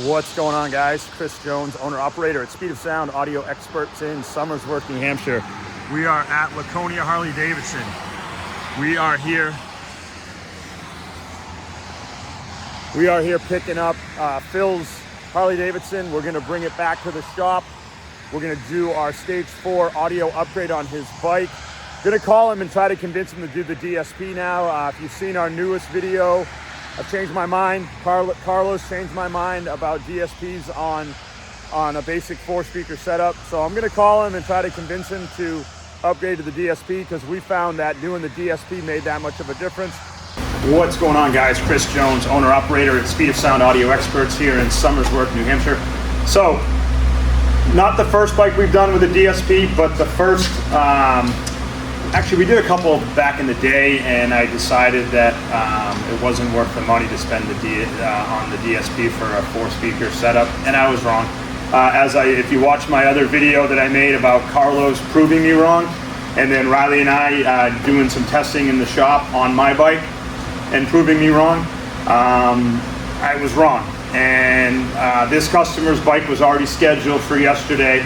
What's going on, guys? Chris Jones, owner-operator at Speed of Sound Audio Experts in Somersworth, New Hampshire. We are at Laconia Harley Davidson. We are here picking up Phil's Harley Davidson. We're gonna bring it back to the shop. We're gonna do our stage 4 audio upgrade on his bike. Gonna call him and try to convince him to do the DSP now. If you've seen our newest video, I've changed my mind. Carlos changed my mind about DSPs on a basic 4-speaker setup. So I'm gonna call him and try to convince him to upgrade to the DSP, because we found that doing the DSP made that much of a difference. What's going on, guys? Chris Jones, owner-operator at Speed of Sound Audio Experts here in Somersworth, New Hampshire. So, not the first bike we've done with a DSP, but the first, actually we did a couple back in the day, and I decided that it wasn't worth the money to spend on the DSP for a 4-speaker setup, and I was wrong. If you watch my other video that I made about Carlos proving me wrong, and then Riley and I doing some testing in the shop on my bike and proving me wrong, I was wrong. And this customer's bike was already scheduled for yesterday.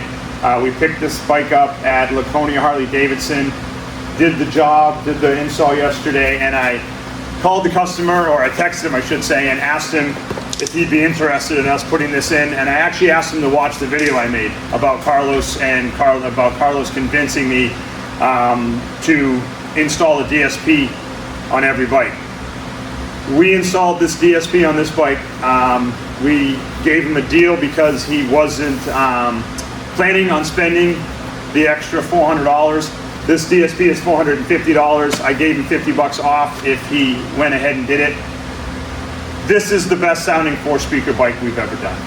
We picked this bike up at Laconia Harley Davidson, did the job, did the install yesterday, and I called the customer, or I texted him, I should say, and asked him if he'd be interested in us putting this in. And I actually asked him to watch the video I made about Carlos about Carlos convincing me to install a DSP on every bike. We installed this DSP on this bike. We gave him a deal because he wasn't planning on spending the extra $400. This DSP is $450. I gave him $50 off if he went ahead and did it. This is the best sounding 4-speaker bike we've ever done.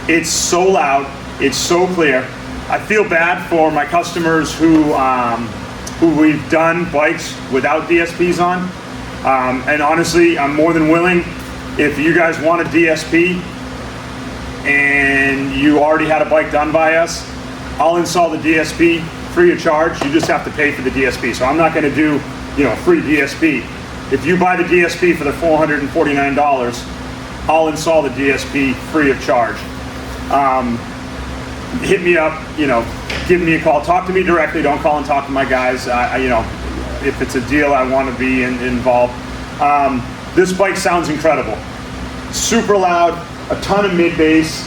It's so loud, it's so clear. I feel bad for my customers who we've done bikes without DSPs on. And honestly, I'm more than willing, if you guys want a DSP and you already had a bike done by us, I'll install the DSP free of charge. You just have to pay for the DSP. So I'm not gonna do, free DSP. If you buy the DSP for the $449, I'll install the DSP free of charge. Hit me up, give me a call, talk to me directly. Don't call and talk to my guys. If it's a deal, I want to be involved. This bike sounds incredible. Super loud, a ton of mid-bass,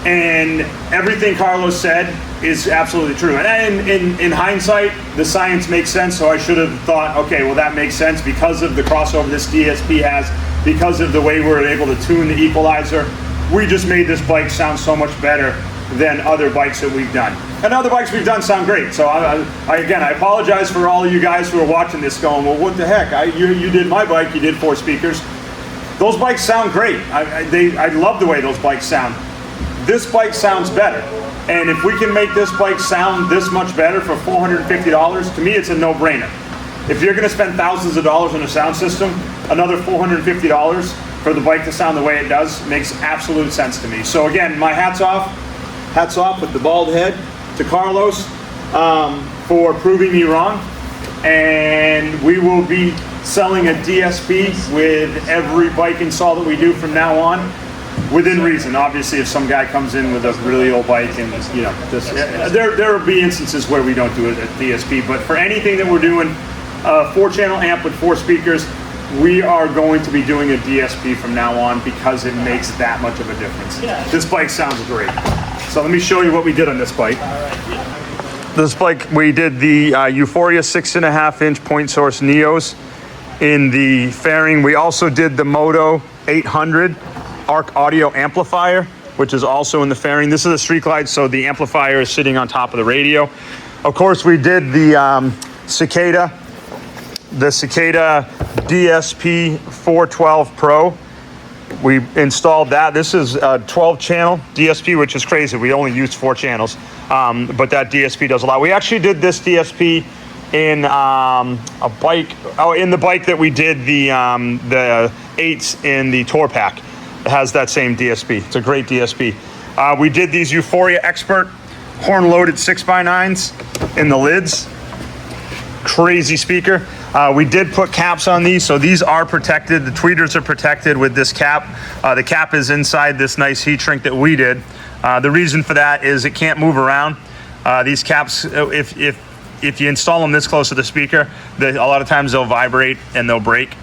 and everything Carlos said is absolutely true. And in hindsight, the science makes sense, so I should have thought, okay, well, that makes sense because of the crossover this DSP has, because of the way we're able to tune the equalizer. We just made this bike sound so much better than other bikes that we've done. And other bikes we've done sound great. So again, I apologize for all of you guys who are watching this going, well, what the heck? You did my bike, you did 4 speakers. Those bikes sound great. I love the way those bikes sound. This bike sounds better. And if we can make this bike sound this much better for $450, to me it's a no-brainer. If you're gonna spend thousands of dollars on a sound system, another $450 for the bike to sound the way it does makes absolute sense to me. So again, my hats off with the bald head to Carlos for proving me wrong. And we will be selling a DSP with every bike install that we do from now on, within reason. Obviously, if some guy comes in with a really old bike and there will be instances where we don't do a DSP, but for anything that we're doing, a 4-channel amp with 4 speakers, we are going to be doing a DSP from now on because it makes that much of a difference. This bike sounds great. So let me show you what we did on this bike. This bike, we did the Euphoria 6.5-inch point source Neos in the fairing. We also did the Moto 800 ARC audio amplifier, which is also in the fairing. This is a Street Glide, so the amplifier is sitting on top of the radio. Of course, we did the Cicada DSP 412 Pro. We installed that. This is a 12-channel DSP, which is crazy. We only used 4 channels, but that DSP does a lot. We actually did this DSP in in the bike that we did the 8s in the Tour Pack. It has that same DSP. It's a great DSP. We did these Euphoria Expert horn-loaded 6x9s in the lids. crazy speaker. We did put caps on these, so these are protected. The tweeters are protected with this cap. The cap is inside this nice heat shrink that we did. The reason for that is it can't move around. These caps, if you install them this close to the speaker, a lot of times they'll vibrate and they'll break.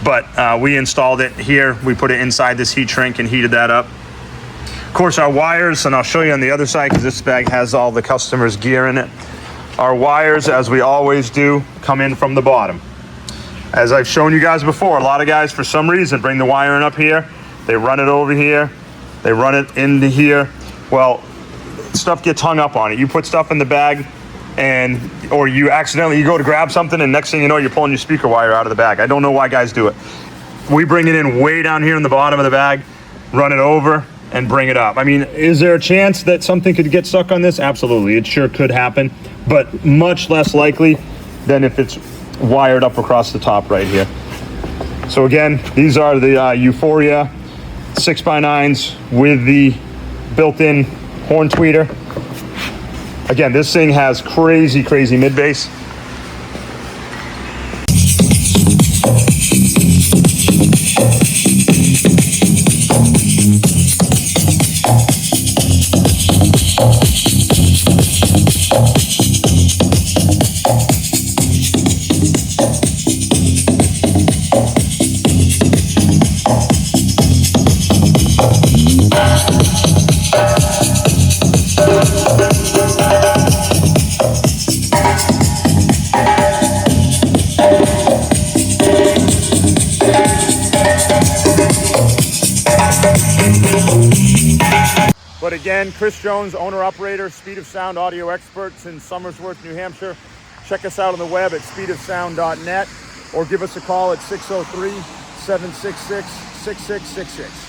But we installed it here. We put it inside this heat shrink and heated that up. Of course, our wires, and I'll show you on the other side because this bag has all the customer's gear in it. Our wires, as we always do, come in from the bottom. As I've shown you guys before, a lot of guys, for some reason, bring the wiring up here. They run it over here. They run it into here. Well, stuff gets hung up on it. You put stuff in the bag, or you accidentally, you go to grab something, and next thing you know, you're pulling your speaker wire out of the bag. I don't know why guys do it. We bring it in way down here in the bottom of the bag, run it over, and bring it up. I mean, is there a chance that something could get stuck on this? Absolutely, it sure could happen, but much less likely than if it's wired up across the top right here. So again, these are the Euphoria 6x9s with the built-in horn tweeter. Again, this thing has crazy, crazy mid-bass. But again, Chris Jones, owner-operator, Speed of Sound audio experts in Somersworth, New Hampshire. Check us out on the web at speedofsound.net or give us a call at 603-766-6666.